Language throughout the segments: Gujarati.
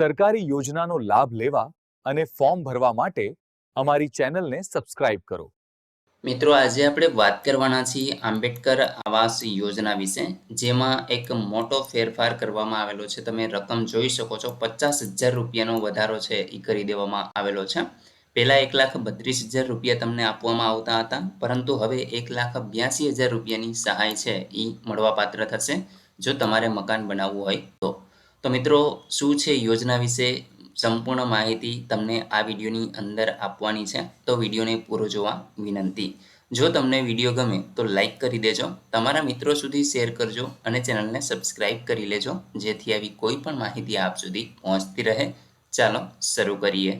સરકારી યોજનાનો લાભ લેવા અને ફોર્મ ભરવા માટે અમારી ચેનલને સબસ્ક્રાઇબ કરો। મિત્રો આજે આપણે વાત કરવાના છીએ આંબેડકર આવાસ યોજના વિશે, જેમાં એક મોટો ફેરફાર કરવામાં આવેલો છે। તમે રકમ જોઈ શકો છો, 50,000 રૂપિયાનો વધારો છે એ કરી દેવામાં આવેલો છે। પહેલા 1,32,000 રૂપિયા તમને આપવામાં આવતા હતા, પરંતુ હવે 1,82,000 રૂપિયાની સહાય છે એ મળવાપાત્ર થશે જો તમારે મકાન બનાવવું હોય તો મિત્રો શું છે યોજના વિશે સંપૂર્ણ માહિતી તમને આ વિડીયોની અંદર આપવાની છે, તો વિડીયોને પૂરો જોવા વિનંતી। જો તમને વિડીયો ગમે તો લાઈક કરી દેજો, તમારા મિત્રો સુધી શેર કરજો અને ચેનલને સબસ્ક્રાઇબ કરી લેજો, જેથી આવી કોઈ પણ માહિતી આપ સુધી પહોંચતી રહે। ચાલો શરૂ કરીએ।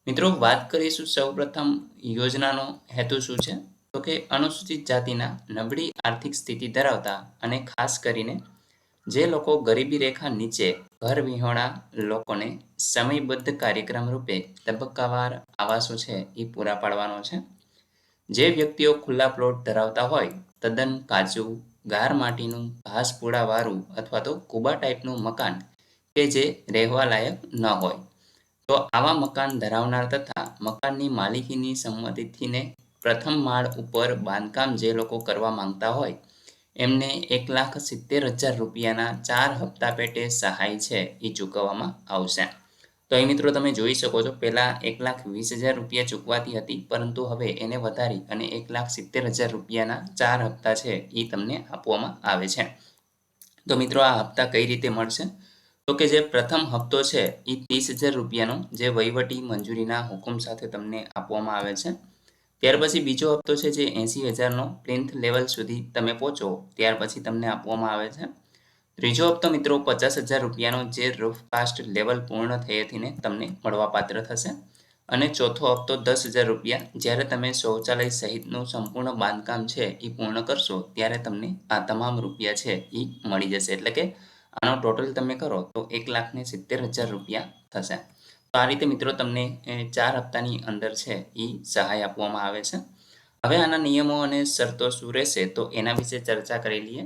મિત્રો વાત કરીશું સૌપ્રથમ યોજનાનો હેતુ શું છે, તો કે અનુસૂચિત જાતિના નબળી આર્થિક સ્થિતિ ધરાવતા અને ખાસ કરીને જે લોકો ગરીબી રેખા નીચે ઘર વિહોણા લોકોને સમયબદ્ધ કાર્યક્રમ રૂપે તબક્કાવાર આવાસો છે એ પૂરા પાડવાનો છે। જે વ્યક્તિઓ ખુલ્લા પ્લોટ ધરાવતા હોય, તદ્દન કાચું, ગાર માટીનું, ઘાસ પૂડાવાળું અથવા તો કુબા ટાઈપનું મકાન કે જે રહેવા લાયક ન હોય, તો આવા મકાન ધરાવનાર તથા મકાનની માલિકીની સંમતિથીને પ્રથમ માળ ઉપર બાંધકામ જે લોકો કરવા માંગતા હોય એમને 1,70,000 રૂપિયાના 4 હપ્તા પેટે સહાય છે એ ચૂકવવામાં આવશે। તો અહીં મિત્રો તમે જોઈ શકો છો, પહેલા 1,20,000 રૂપિયા ચૂકવાતી હતી, પરંતુ હવે એને વધારી અને 1,70,000 રૂપિયાના 4 હપ્તા છે એ તમને આપવામાં આવે છે। તો મિત્રો આ હપ્તા કઈ રીતે મળશે, તો કે જે પ્રથમ હપ્તો છે એ 30,000 રૂપિયાનો જે વહીવટી મંજૂરીના હુકમ સાથે તમને આપવામાં આવે છે। ત્યાર પછી બીજો હપ્તો છે જે 80,000નો પ્લિન્થ લેવલ સુધી તમે પહોંચો ત્યાર પછી તમને આપવામાં આવે છે। ત્રીજો હપ્તો મિત્રો 50,000 રૂપિયાનો જે રૂફકાસ્ટ લેવલ પૂર્ણ થયેથીને તમને મળવાપાત્ર થશે। અને ચોથો હપ્તો 10,000 રૂપિયા જ્યારે તમે શૌચાલય સહિતનું સંપૂર્ણ બાંધકામ છે એ પૂર્ણ કરશો ત્યારે તમને આ તમામ રૂપિયા છે એ મળી જશે। એટલે કે આનો ટોટલ તમે કરો તો 1,70,000 રૂપિયા થશે। તો આ રીતે મિત્રો તમને 4 હપ્તાની અંદર છે એ સહાય આપવામાં આવે છે। હવે આના નિયમો અને શરતો શું રહેશે તો એના વિશે ચર્ચા કરી લઈએ।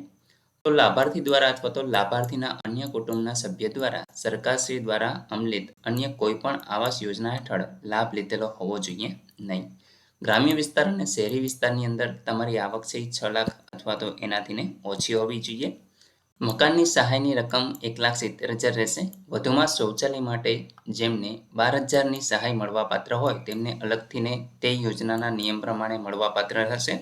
તો લાભાર્થી દ્વારા અથવા તો લાભાર્થીના અન્ય કુટુંબના સભ્ય દ્વારા સરકારશ્રી દ્વારા અમલિત અન્ય કોઈ પણ આવાસ યોજના હેઠળ લાભ લીધેલો હોવો જોઈએ નહીં। ગ્રામ્ય વિસ્તાર અને શહેરી વિસ્તારની અંદર તમારી આવક છે 6 લાખ અથવા તો એનાથીને ઓછી હોવી જોઈએ। મકાનની સહાયની રકમ 1,70,000 રહેશે। વધુમાં શૌચાલય માટે જેમને 12,000ની સહાય મળવાપાત્ર હોય તેમને અલગથીને તે યોજનાના નિયમ પ્રમાણે મળવાપાત્ર હશે,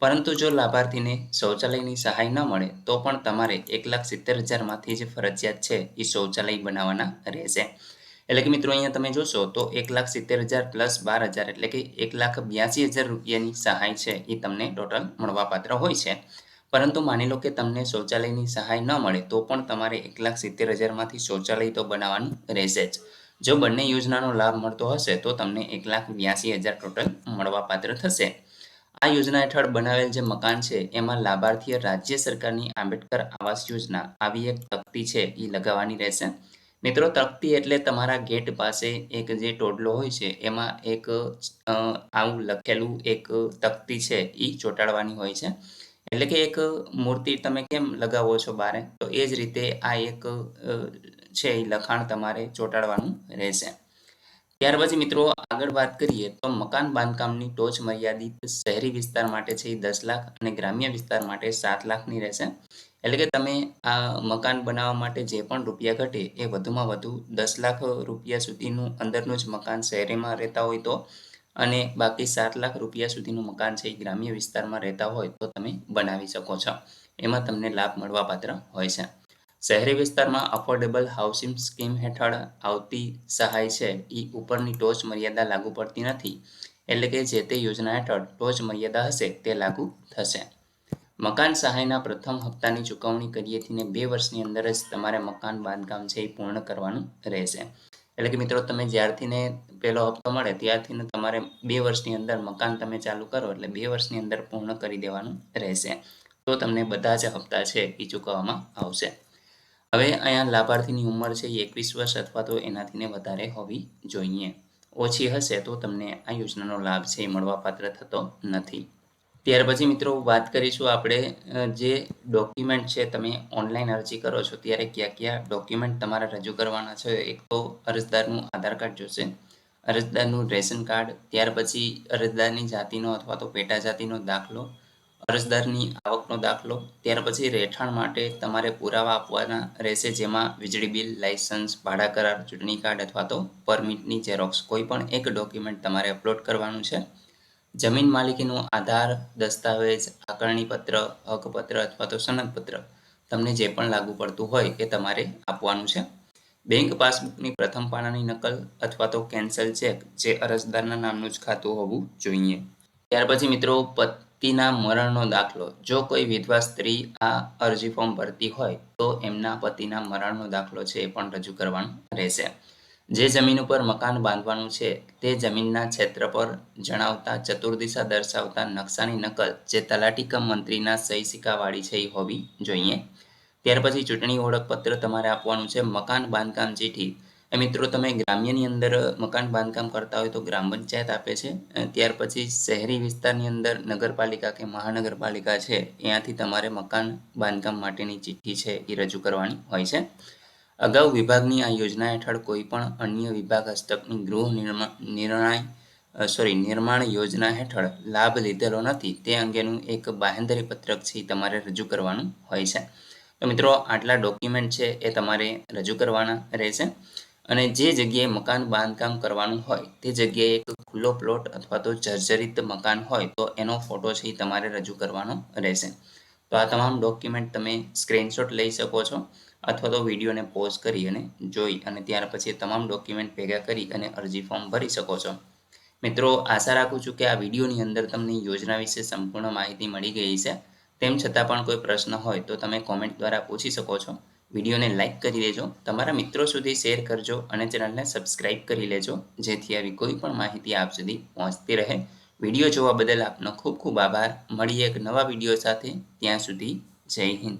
પરંતુ જો લાભાર્થીને શૌચાલયની સહાય ન મળે તો પણ તમારે 1,70,000માંથી જ ફરજિયાત છે એ શૌચાલય બનાવવાના રહેશે। એટલે કે મિત્રો અહીંયા તમે જોશો તો 1,70,000 પ્લસ 12,000 એટલે કે 1,82,000 રૂપિયાની સહાય છે એ તમને ટોટલ મળવાપાત્ર હોય છે। પરંતુ માની લો કે તમને શૌચાલયની સહાય ન મળે તો પણ તમારે 1,70,000માંથી શૌચાલય તો બનાવવાનું રહેશે જ। જો બંને યોજનાનો લાભ મળતો હશે તો તમને 1,82,000 ટોટલ મળવાપાત્ર થશે। આ યોજના હેઠળ બનાવેલ જે મકાન છે એમાં લાભાર્થીએ રાજ્ય સરકારની આંબેડકર આવાસ યોજના આવી એક તકતી છે એ લગાવવાની રહેશે। મિત્રો તકતી એટલે તમારા ગેટ પાસે એક જે ટોડલો હોય છે એમાં એક આવું લખેલું એક તકતી છે એ ચોંટાડવાની હોય છે। એટલે કે એક મૂર્તિ તમે કેમ લગાવો છો બારે, તો એ જ રીતે આ એક છે એ લખાણ તમારે ચોંટાડવાનું રહેશે। ત્યાર પછી મિત્રો આગળ વાત કરીએ તો મકાન બાંધકામની ટોચ મર્યાદિત શહેરી વિસ્તાર માટે છે એ 10 લાખ અને ગ્રામ્ય વિસ્તાર માટે 7 લાખની રહેશે। એટલે કે તમે આ મકાન બનાવવા માટે જે પણ રૂપિયા ઘટે એ વધુમાં વધુ 10 લાખ રૂપિયા સુધીનું અંદરનું જ મકાન શહેરીમાં રહેતા હોય તો, અને બાકી 7 લાખ રૂપિયા સુધીનું મકાન છે એ ગ્રામ્ય વિસ્તારમાં રહેતા હોય તો તમે બનાવી શકો છો, એમાં તમને લાભ મળવાપાત્ર હોય છે। શહેરી વિસ્તારમાં અફોર્ડેબલ હાઉસિંગ સ્કીમ હેઠળ આવતી સહાય છે એ ઉપરની ટોચ મર્યાદા લાગુ પડતી નથી। એટલે કે જે તે યોજના હેઠળ ટોચ મર્યાદા હશે તે લાગુ થશે। મકાન સહાયના પ્રથમ હપ્તાની ચૂકવણી કરીએથી 2 વર્ષની અંદર જ તમારે મકાન બાંધકામ છે એ પૂર્ણ કરવાનું રહેશે। એટલે કે મિત્રો તમે જ્યારથી પહેલો હપ્તો મળે ત્યારથી તમારે 2 વર્ષની અંદર મકાન તમે ચાલુ કરો એટલે 2 વર્ષની અંદર પૂર્ણ કરી દેવાનું રહેશે, તો તમને બધા જ હપ્તા છે એ ચૂકવવામાં આવશે। હવે અહીંયા લાભાર્થીની ઉંમર છે એ 21 વર્ષ અથવા તો એનાથી વધારે હોવી જોઈએ। ઓછી હશે તો તમને આ યોજનાનો લાભ છે એ મળવાપાત્ર થતો નથી। ત્યાર પછી મિત્રો વાત કરીશું આપણે જે ડોક્યુમેન્ટ છે તમે ઓનલાઈન અરજી કરો છો ત્યારે કયા ડોક્યુમેન્ટ તમારે રજૂ કરવાના છે. એક તો અરજદારનું આધાર કાર્ડ જોશે, અરજદારનું રેશન કાર્ડ, ત્યાર પછી અરજદારની જાતિનો અથવા તો પેટા જાતિનો દાખલો, અરજદારની આવકનો દાખલો, ત્યાર પછી રહેઠાણ માટે તમારે પુરાવા આપવાના રહેશે, જેમાં વીજળી બિલ, લાયસન્સ, ભાડા કરાર, ચૂંટણી કાર્ડ અથવા તો પરમિટની ઝેરોક્સ કોઈ પણ એક ડોક્યુમેન્ટ તમારે અપલોડ કરવાનું છે. જમીન માલિકીનો આધાર, દસ્તાવેજ, આકારણી પત્ર, હકપત્ર અથવા તો સનદપત્ર તમને જે પણ લાગુ પડતું હોય એ તમારે આપવાનું છે. બેંક પાસબુકની પ્રથમ પાનાની નકલ અથવા તો કેન્સલ ચેક જે અરજદારના નામનું જ ખાતું હોવું જોઈએ. ત્યાર પછી મિત્રો પતિના મરણનો દાખલો. જો કોઈ વિધવા સ્ત્રી આ અરજી ફોર્મ ભરતી હોય તો એમના પતિના મરણનો દાખલો છે એ પણ રજૂ કરવાનો રહેશે. જે જમીન ઉપર મકાન બાંધવાનું છે તે જમીનના ક્ષેત્ર પર જણાવતા ચતુર્દિશા દર્શાવતા નકશાની નકલ જે તલાટી કમ મંત્રીના સહી સિક્કાવાળી છે એ હોવી જોઈએ. ત્યાર પછી ચૂંટણી ઓળખપત્ર તમારે આપવાનું છે. મકાન બાંધકામ ચીઠી એ મિત્રો તમે ગ્રામ્યની અંદર મકાન બાંધકામ કરતા હોય તો ગ્રામ પંચાયત આપે છે. ત્યાર પછી શહેરી વિસ્તારની અંદર નગરપાલિકા કે મહાનગરપાલિકા છે ત્યાંથી તમારે મકાન બાંધકામ માટેની ચિઠ્ઠી છે એ રજૂ કરવાની હોય છે. અગાઉ વિભાગની આ યોજના હેઠળ કોઈ પણ અન્ય વિભાગ હસ્તકની નિર્માણ યોજના હેઠળ લાભ લીધેલો નથી તે અંગેનું એક બાહેંધરી પત્રક છે તમારે રજૂ કરવાનું હોય છે. તો મિત્રો આટલા ડોક્યુમેન્ટ છે એ તમારે રજૂ કરવાના રહેશે. અને જે જગ્યાએ મકાન બાંધકામ કરવાનું હોય તે જગ્યાએ એક ખુલ્લો પ્લોટ અથવા તો જર્જરિત મકાન હોય તો એનો ફોટો છે એ તમારે રજૂ કરવાનો રહેશે. તો આ તમામ ડોક્યુમેન્ટ તમે સ્ક્રીનશોટ લઈ શકો છો અથવા તો વિડીયોને પોઝ કરી અને જોઈ અને ત્યાર પછી તમામ ડોક્યુમેન્ટ ભેગા કરી અને અરજી ફોર્મ ભરી શકો છો. મિત્રો આશા રાખું છું કે આ વિડીયોની અંદર તમને યોજના વિશે સંપૂર્ણ માહિતી મળી ગઈ છે. તેમ છતાં પણ કોઈ પ્રશ્ન હોય તો તમે કોમેન્ટ દ્વારા પૂછી શકો છો. વિડીયોને લાઇક કરી દેજો, તમારા મિત્રો સુધી શેર કરજો અને ચેનલને સબસ્ક્રાઇબ કરી લેજો જેથી આવી કોઈ પણ માહિતી આપ સુધી પહોંચતી રહે. વિડીયો જોવા બદલ આપનો ખૂબ ખૂબ આભાર. મળીએ એક નવા વિડીયો સાથે. ત્યાં સુધી જય હિન્દ.